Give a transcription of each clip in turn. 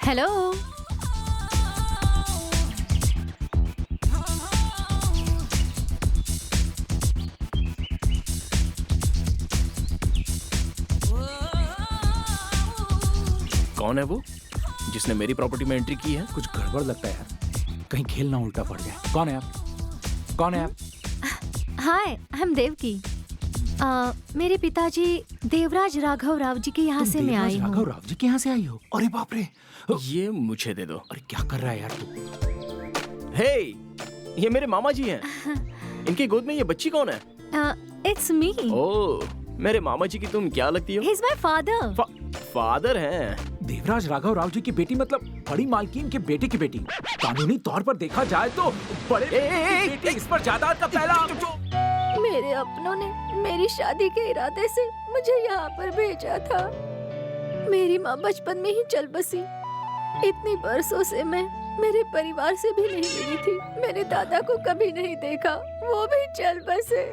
Hello. कौन है वो जिसने मेरी प्रॉपर्टी में एंट्री की है? कुछ गड़बड़ लगता है यार, कहीं खेल ना उल्टा पड़ जाए। कौन है आप? कौन है आप? हाय, हम देवकी। मेरे पिताजी देवराज राघव राव जी के यहाँ से मैं आई राघव हूँ। राव जी के यहाँ से आई हो? अरे बाप रे! ये मुझे दे दो। अरे क्या कर रहा है यार तू? हे, ये मेरे मामा जी हैं। इनकी गोद में ये बच्ची कौन है? It's me. ओह, मेरे मामा जी की तुम क्या लगती हो? He is my father. Father हैं। देवराज राघव राव जी की बेटी मतलब बड़ी मालकिन के बेटे की बेटी। कानूनी तौर पर देखा जाए तो बड़े बेटे इस पर जायदाद का पहला। मेरे अपनों ने मेरी शादी के इरादे से मुझे यहाँ पर भेजा था। मेरी माँ बचपन में ही चल बसी। इतनी बरसों से मैं मेरे परिवार से भी नहीं मिली थी। मेरे दादा को कभी नहीं देखा, वो भी चल बसे।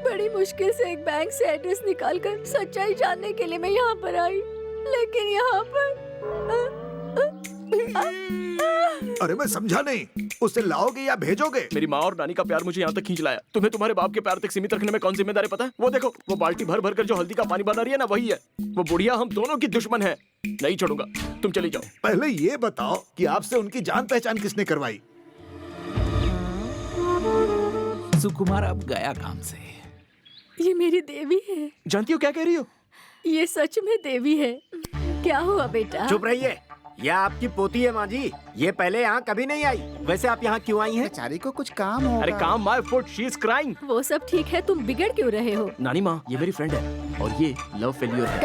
बड़ी मुश्किल से एक बैंक से एड्रेस निकालकर सच्चाई जानने के लिए मैं यहाँ पर आई, लेकिन यहाँ पर अरे मैं समझा नहीं, उसे लाओगे या भेजोगे? मेरी माँ और नानी का प्यार मुझे यहाँ तक खींच लाया। तुम्हें तुम्हारे बाप के प्यार तक सीमित रखने में कौन जिम्मेदारी पता है? वो देखो, वो बाल्टी भर भर कर जो हल्दी का पानी बना रही है ना, वही है। वो बुढ़िया हम दोनों की दुश्मन है। नहीं छोड़ूंगा, तुम चली जाओ। पहले ये बताओ कि आपसे उनकी जान पहचान किसने करवाई? सुकुमार अब गया काम से। ये मेरी देवी है। जानती हो क्या कह रही हो? ये सच में देवी है। क्या हुआ बेटा? चुप रहिए, यह आपकी पोती है माँ जी। ये पहले यहाँ कभी नहीं आई। वैसे आप यहाँ क्यों आई हैं? बेचारी को कुछ काम होगा। अरे काम my foot, she is crying. वो सब ठीक है, तुम बिगड़ क्यों रहे हो? नानी माँ, ये मेरी फ्रेंड है और ये लव फेलियर है।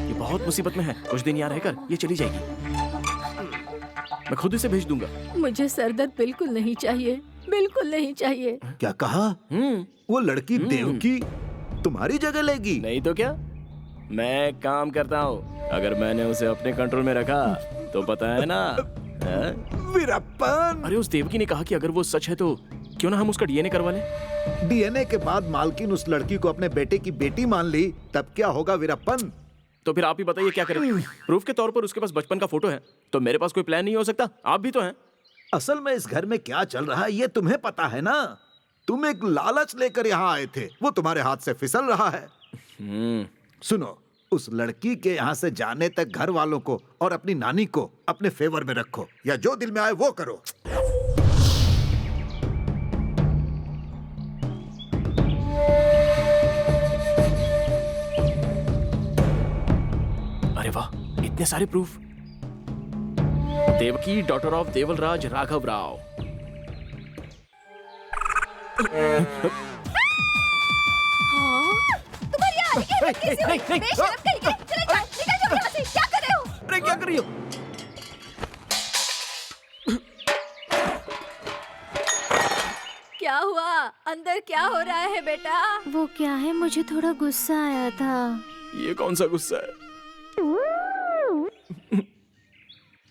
ये बहुत मुसीबत में है। कुछ दिन यहाँ रहकर ये चली जाएगी। मैं खुद इसे भेज दूंगा। मुझे सरदर्द बिल्कुल नहीं चाहिए, बिल्कुल नहीं चाहिए। क्या कहा? वो लड़की देवकी तुम्हारी जगह लेगी? नहीं तो क्या, मैं काम करता हूँ। अगर मैंने उसे अपने कंट्रोल में रखा तो पता है ना। वीरप्पन! अरे उस देवकी ने कहा कि अगर वो सच है तो क्यों ना हम उसका डीएनए करवा लें। डीएनए के बाद मालकिन उस लड़की को अपने बेटे की बेटी मान ली, तब क्या होगा वीरप्पन? तो फिर आप ही बताइए क्या करें। प्रूफ के तौर पर उसके पास बचपन का फोटो है, तो मेरे पास कोई प्लान नहीं हो सकता? आप भी तो हैं। असल में इस घर में क्या चल रहा है ये तुम्हें पता है ना। तुम एक लालच लेकर यहाँ आए थे, वो तुम्हारे हाथ से फिसल रहा है। सुनो, उस लड़की के यहाँ से जाने तक घर वालों को और अपनी नानी को अपने फेवर में रखो, या जो दिल में आए वो करो। अरे वाह, इतने सारे proof. Devaki, daughter of Devalraj Raghav Rao. क्या कर रहे हो? अरे क्या कर रही हो? क्या हुआ? अंदर क्या हो रहा है बेटा? वो क्या है, मुझे थोड़ा गुस्सा आया था। ये कौन सा गुस्सा है?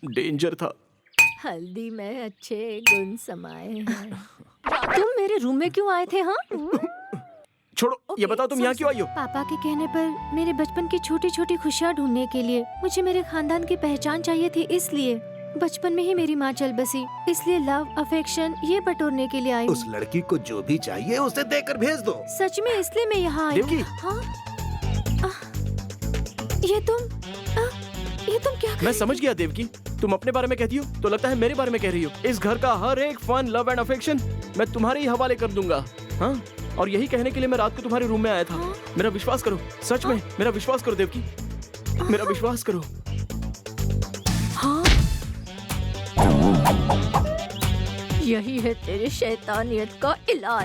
डेंजर था। हल्दी में अच्छे गुण समाये हैं। तुम मेरे रूम में क्यों आए थे? हाँ, छोड़ो, ये बताओ तुम यहाँ क्यों आई हो? पापा के कहने पर मेरे बचपन की छोटी छोटी खुशियाँ ढूंढने के लिए मुझे मेरे खानदान की पहचान चाहिए थी, इसलिए बचपन में ही मेरी माँ चल बसी, इसलिए लव अफेक्शन ये बटोरने के लिए आई हूँ। उस लड़की को जो भी चाहिए उसे देकर भेज दो। सच में इसलिए मैं यहाँ आई देवकी। हूँ। हाँ? ये तुम क्या कर मैं समझ गया देवकी, तुम अपने बारे में कहती हो तो लगता है मेरे बारे में कह रही हो। इस घर का हर एक फन, लव एंड अफेक्शन मैं तुम्हारे ही हवाले कर दूंगा। हाँ, और यही कहने के लिए मैं रात को तुम्हारे रूम में आया था। मेरा विश्वास करो, सच में मेरा विश्वास करो देवकी, मेरा विश्वास करो। हाँ? यही है तेरे शैतानियत का इलाज।